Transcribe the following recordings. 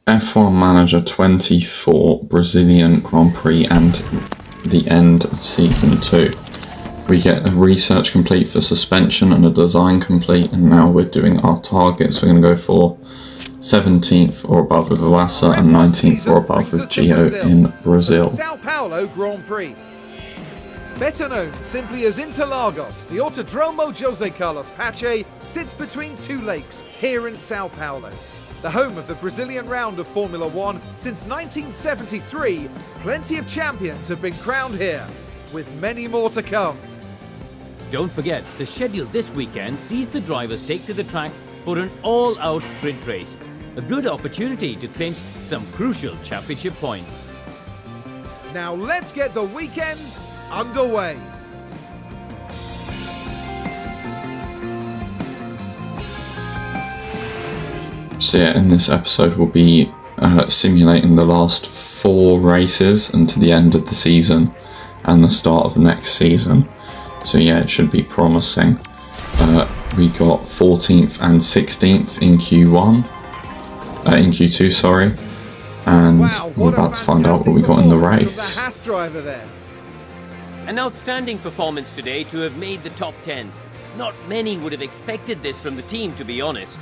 F1 Manager 24 Brazilian Grand Prix and the end of Season 2. We get a research complete for suspension and a design complete, and now we're doing our targets. We're going to go for 17th or above with Iwasa and 19th or above with Gio in Brazil. Sao Paulo Grand Prix. Better known simply as Interlagos, the Autodromo José Carlos Pache sits between two lakes here in Sao Paulo. The home of the Brazilian round of Formula One since 1973, plenty of champions have been crowned here, with many more to come. Don't forget, the schedule this weekend sees the drivers take to the track for an all-out sprint race. A good opportunity to clinch some crucial championship points. Now let's get the weekend underway. So yeah, in this episode we'll be simulating the last 4 races until the end of the season and the start of next season. So yeah, it should be promising. We got 14th and 16th in Q2, sorry, and we're about to find out what we got in the race. An outstanding performance today to have made the top 10. Not many would have expected this from the team, to be honest.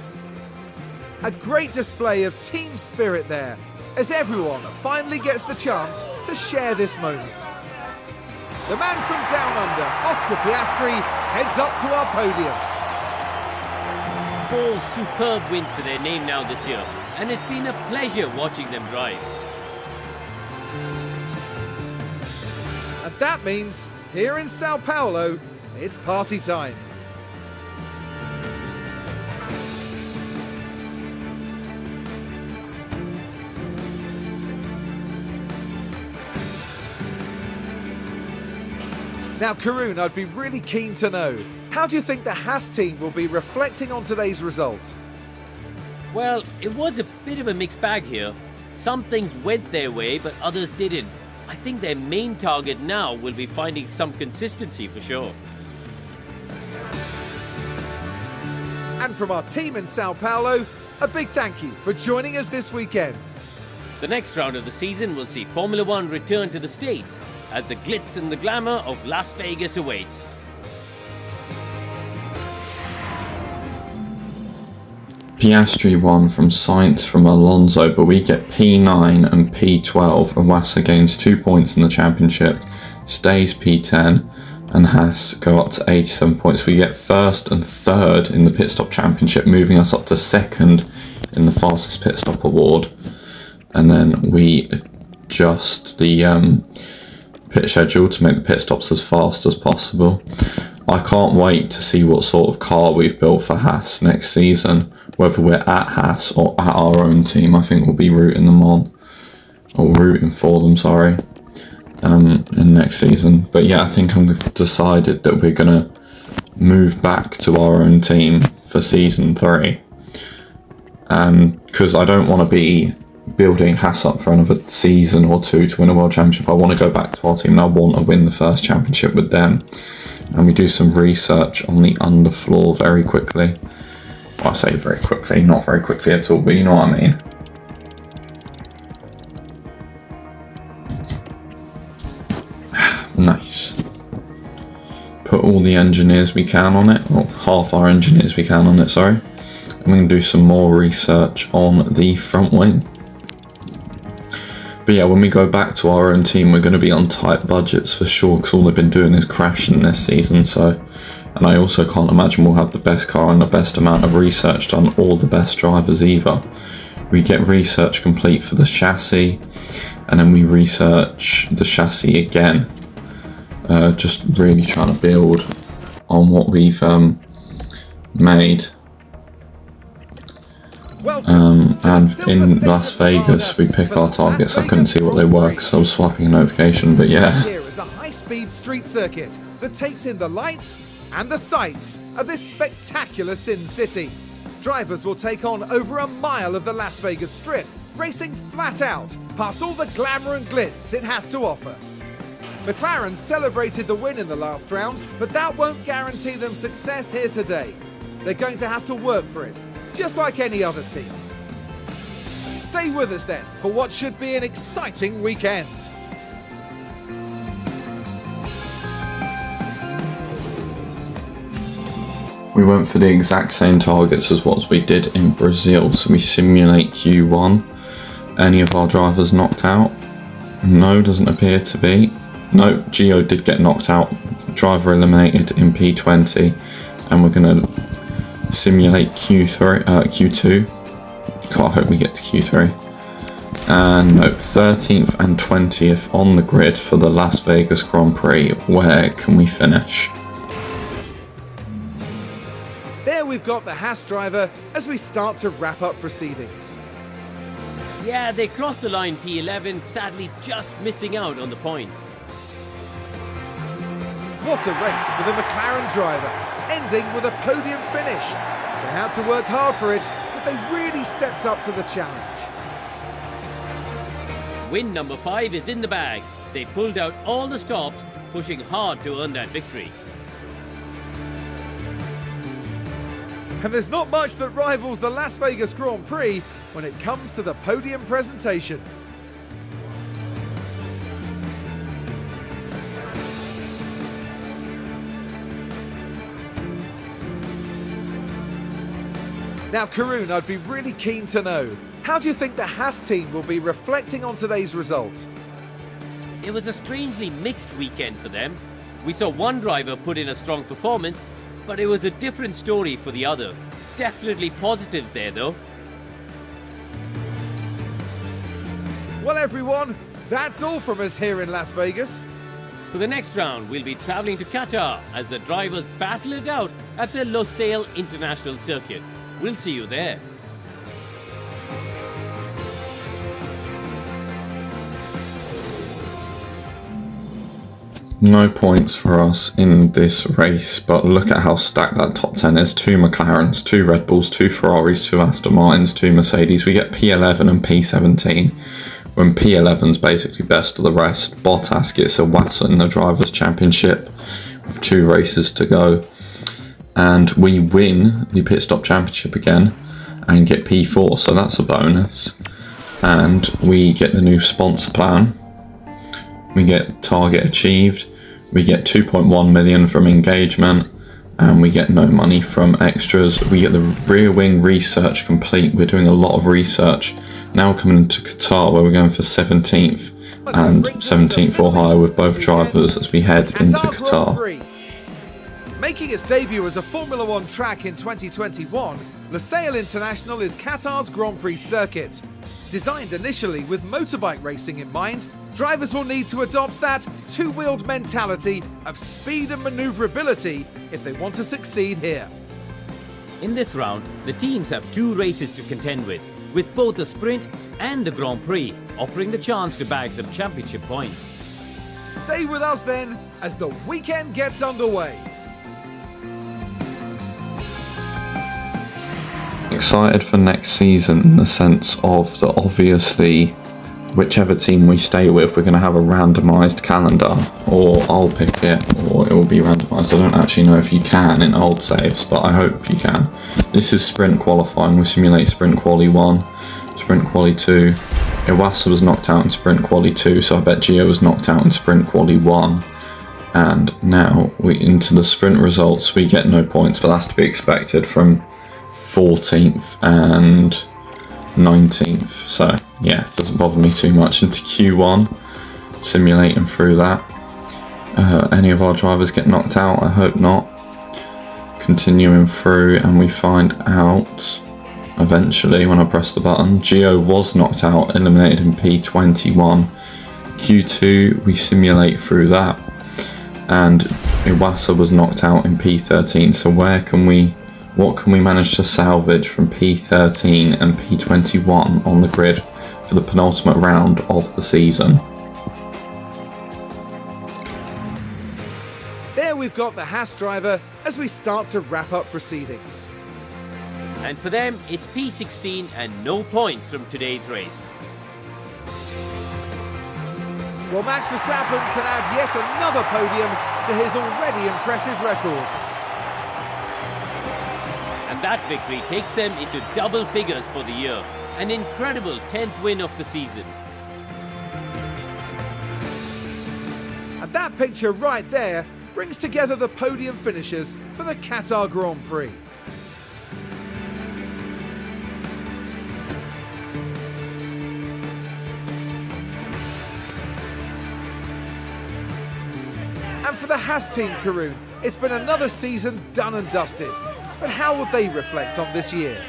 A great display of team spirit there, as everyone finally gets the chance to share this moment. The man from down under, Oscar Piastri, heads up to our podium. 4 superb wins to their name now this year, and it's been a pleasure watching them drive. And that means, here in Sao Paulo, it's party time. Now, Karun, I'd be really keen to know, how do you think the Haas team will be reflecting on today's results? Well, it was a bit of a mixed bag here. Some things went their way, but others didn't. I think their main target now will be finding some consistency for sure. And from our team in Sao Paulo, a big thank you for joining us this weekend. The next round of the season will see Formula One return to the States, as the glitz and the glamour of Las Vegas awaits. Piastri won from Sainz from Alonso, but we get P9 and P12. Iwasa gains 2 points in the championship, stays P10, and Haas go up to 87 points. We get 1st and 3rd in the pit stop championship, moving us up to 2nd in the fastest pit stop award. And then we adjust the pit schedule to make the pit stops as fast as possible. I can't wait to see what sort of car we've built for Haas next season, whether we're at Haas or at our own team. I think we'll be rooting them on, or rooting for them, sorry, in next season. But yeah, I think I've decided that we're gonna move back to our own team for season 3, because I don't want to be building Haas up for another season or 2 to win a world championship. I want to go back to our team and I want to win the first championship with them. And we do some research on the underfloor very quickly. Well, I say very quickly, not very quickly at all, but you know what I mean. Nice. Put all the engineers we can on it, or half our engineers we can on it, sorry. I'm going to do some more research on the front wing. But yeah, when we go back to our own team, we're going to be on tight budgets for sure, because all they've been doing is crashing this season. So, and I also can't imagine we'll have the best car and the best amount of research done, or the best drivers either. We get research complete for the chassis, and then we research the chassis again. Just really trying to build on what we've made. And in Las Vegas we pick our targets. I couldn't see what they were because I was swiping a notification, but yeah. Here is a high-speed street circuit that takes in the lights and the sights of this spectacular Sin City. Drivers will take on over a mile of the Las Vegas Strip, racing flat out past all the glamour and glitz it has to offer. McLaren celebrated the win in the last round, but that won't guarantee them success here today. They're going to have to work for it, just like any other team. Stay with us then for what should be an exciting weekend. We went for the exact same targets as what we did in Brazil, so we simulate Q1. Any of our drivers knocked out? No, doesn't appear to be. No, Gio did get knocked out, driver eliminated in P20, and we're going to simulate Q2. God, I hope we get to Q3. And no, 13th and 20th on the grid for the Las Vegas Grand Prix. Where can we finish? There we've got the Haas driver as we start to wrap up proceedings. Yeah, they crossed the line P11, sadly just missing out on the points. What a race for the McLaren driver, ending with a podium finish. They had to work hard for it, but they really stepped up to the challenge. Win number 5 is in the bag. They pulled out all the stops, pushing hard to earn that victory. And there's not much that rivals the Las Vegas Grand Prix when it comes to the podium presentation. Now, Karun, I'd be really keen to know, how do you think the Haas team will be reflecting on today's results? It was a strangely mixed weekend for them. We saw one driver put in a strong performance, but it was a different story for the other. Definitely positives there though. Well everyone, that's all from us here in Las Vegas. For the next round, we'll be travelling to Qatar as the drivers battle it out at the Losail International Circuit. We'll see you there. No points for us in this race, but look at how stacked that top 10 is. 2 McLarens, 2 Red Bulls, 2 Ferraris, 2 Aston Martins, 2 Mercedes. We get P11 and P17, when P11's basically best of the rest. Bottas gets a Wassa in the Drivers' Championship with 2 races to go. And we win the Pit Stop Championship again and get P4, so that's a bonus. And we get the new sponsor plan. We get target achieved. We get 2.1 million from engagement, and we get no money from extras. We get the rear wing research complete. We're doing a lot of research. Now coming into Qatar, where we're going for 17th and 17th or higher with both drivers as we head into Qatar. Making its debut as a Formula One track in 2021, Losail International is Qatar's Grand Prix circuit. Designed initially with motorbike racing in mind, drivers will need to adopt that two-wheeled mentality of speed and manoeuvrability if they want to succeed here. In this round, the teams have 2 races to contend with both the sprint and the Grand Prix offering the chance to bag some championship points. Stay with us then as the weekend gets underway. Excited for next season in the sense of that obviously whichever team we stay with, we're going to have a randomised calendar, or I'll pick it, or it will be randomised. I don't actually know if you can in old saves, but I hope you can. This is sprint qualifying. We simulate sprint quali 1, sprint quali 2. Iwasa was knocked out in sprint quali 2, so I bet Gio was knocked out in sprint quali 1. And now we into the sprint results. We get no points, but that's to be expected from 14th and 19th, so yeah, it doesn't bother me too much. Into Q1, simulating through that. Any of our drivers get knocked out? I hope not. Continuing through, and we find out eventually when I press the button, Gio was knocked out, eliminated in P21. Q2, we simulate through that, and Iwasa was knocked out in P13. So what can we manage to salvage from P13 and P21 on the grid for the penultimate round of the season? There we've got the Haas driver as we start to wrap up proceedings. And for them, it's P16 and no points from today's race. Well, Max Verstappen can add yet another podium to his already impressive record. And that victory takes them into double figures for the year. An incredible 10th win of the season. And that picture right there brings together the podium finishers for the Qatar Grand Prix. And for the Haas team, Karun, it's been another season done and dusted. But how would they reflect on this year?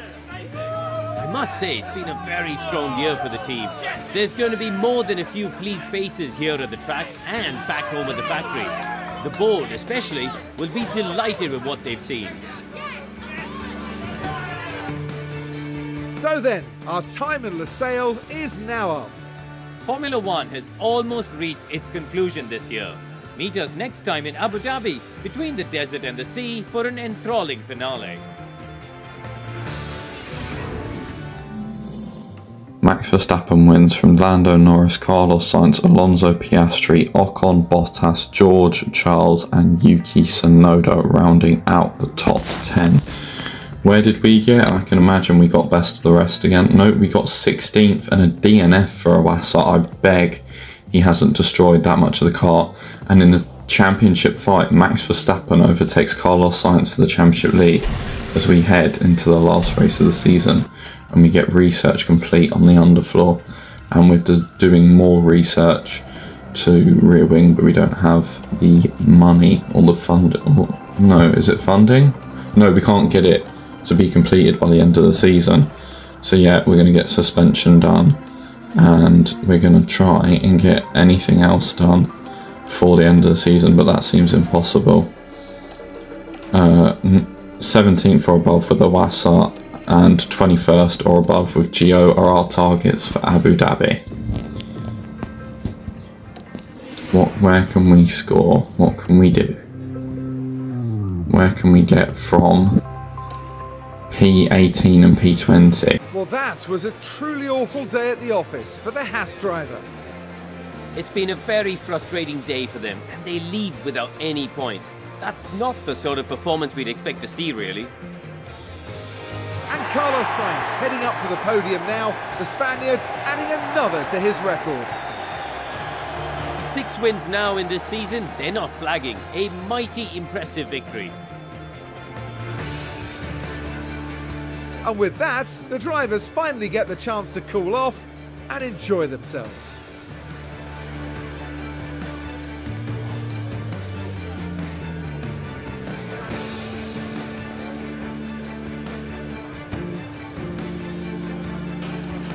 I must say, it's been a very strong year for the team. There's going to be more than a few pleased faces here at the track and back home at the factory. The board, especially, will be delighted with what they've seen. So then, our time in Losail is now up. Formula One has almost reached its conclusion this year. Meet us next time in Abu Dhabi, between the desert and the sea, for an enthralling finale. Max Verstappen wins from Lando Norris, Carlos Sainz, Alonso Piastri, Ocon, Bottas, George, Charles and Yuki Tsunoda, rounding out the top 10. Where did we get? I can imagine we got best of the rest again. No, we got 16th and a DNF for Iwasa. I beg he hasn't destroyed that much of the car. And in the championship fight, Max Verstappen overtakes Carlos Sainz for the championship lead as we head into the last race of the season. And we get research complete on the underfloor, and we're doing more research to rear wing, but we don't have the money or the fund. No, is it funding? No, we can't get it to be completed by the end of the season. So yeah, we're going to get suspension done, and we're going to try and get anything else done before the end of the season, but that seems impossible. 17th or above with Iwasa, and 21st or above with Gio are our targets for Abu Dhabi. Where can we score? What can we do? Where can we get from P18 and P20? Well, that was a truly awful day at the office for the Haas driver. It's been a very frustrating day for them, and they lead without any points. That's not the sort of performance we'd expect to see, really. And Carlos Sainz heading up to the podium now, the Spaniard adding another to his record. 6 wins now in this season, they're not flagging. A mighty impressive victory. And with that, the drivers finally get the chance to cool off and enjoy themselves.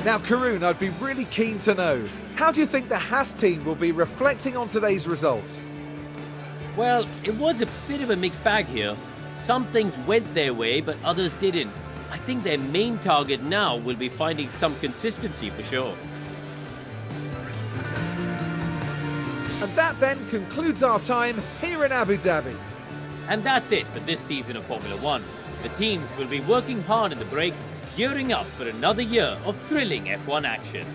Now, Karun, I'd be really keen to know, how do you think the Haas team will be reflecting on today's result? Well, it was a bit of a mixed bag here. Some things went their way, but others didn't. I think their main target now will be finding some consistency for sure. And that then concludes our time here in Abu Dhabi. And that's it for this season of Formula One. The teams will be working hard in the break, gearing up for another year of thrilling F1 action.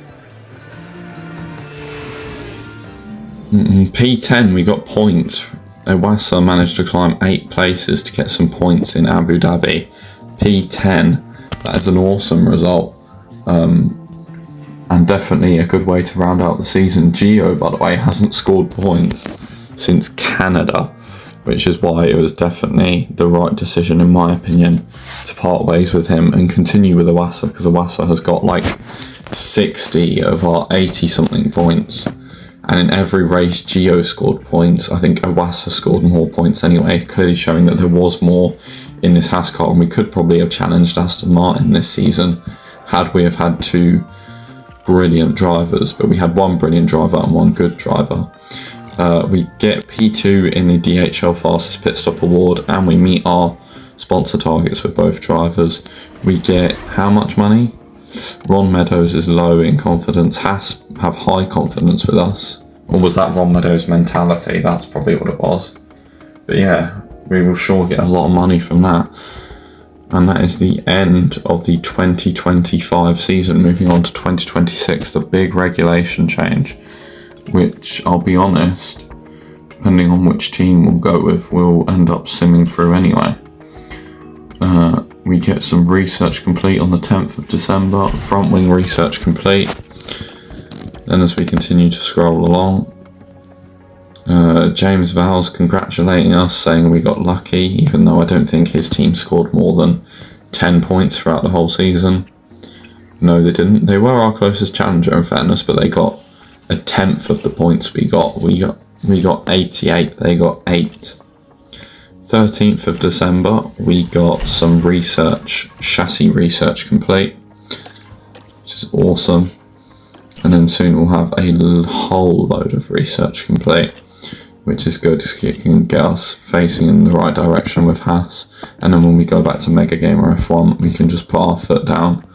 P10, we got points. Iwasa managed to climb 8 places to get some points in Abu Dhabi. P10, that is an awesome result. And definitely a good way to round out the season. Gio, by the way, hasn't scored points since Canada, which is why it was definitely the right decision, in my opinion, to part ways with him and continue with Iwasa, because Iwasa has got like 60 of our 80-something points. And in every race Gio scored points. I think Iwasa scored more points anyway, clearly showing that there was more in this Haas car, and we could probably have challenged Aston Martin this season had we have had 2 brilliant drivers, but we had 1 brilliant driver and 1 good driver. We get P2 in the DHL Fastest Pit Stop Award, and we meet our sponsor targets with both drivers. We get how much money? Ron Meadows is low in confidence. Haas have high confidence with us. Or was that Ron Meadows' mentality? That's probably what it was. But yeah, we will sure get a lot of money from that. And that is the end of the 2025 season. Moving on to 2026, the big regulation change, which, I'll be honest, depending on which team we'll go with, we'll end up simming through anyway. we get some research complete on the 10th of December, front wing research complete. Then as we continue to scroll along, James Vowles congratulating us, saying we got lucky, even though I don't think his team scored more than 10 points throughout the whole season. No, they didn't. They were our closest challenger, in fairness, but they got a tenth of the points we got. We got 88, they got 8. 13th of December, we got some research, chassis research complete, which is awesome. And then soon we'll have a whole load of research complete, which is good because it can get us facing in the right direction with Haas. And then when we go back to Mega Gamer F1, we can just put our foot down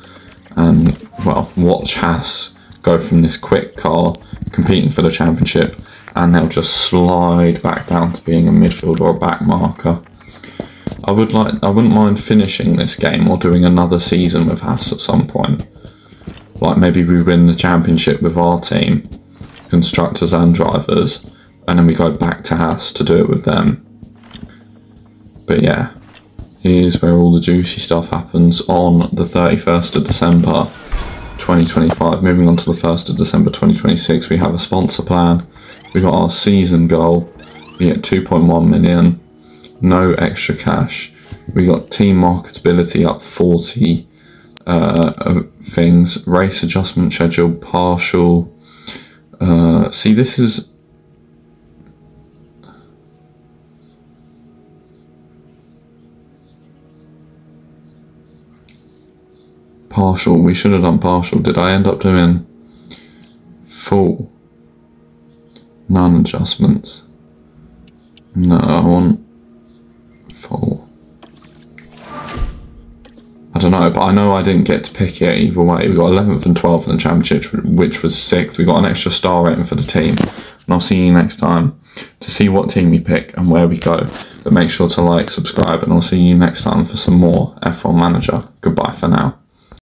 and, well, watch Haas go from this quick car competing for the championship, and they'll just slide back down to being a midfield or a back marker. I wouldn't mind finishing this game or doing another season with Haas at some point. Like maybe we win the championship with our team, constructors and drivers, and then we go back to Haas to do it with them. But yeah, here's where all the juicy stuff happens on the 31st of December 2025. Moving on to the 1st of December 2026, we have a sponsor plan. We got our season goal. We get 2.1 million, no extra cash. We got team marketability up 40 things. Race adjustment schedule partial. See, this is partial. We should have done partial. Did I end up doing full? None adjustments. No, I want full. I don't know, but I know I didn't get to pick it either way. We got 11th and 12th in the championship, which was 6th. We got an extra star rating for the team. And I'll see you next time to see what team we pick and where we go. But make sure to like, subscribe, and I'll see you next time for some more F1 Manager. Goodbye for now.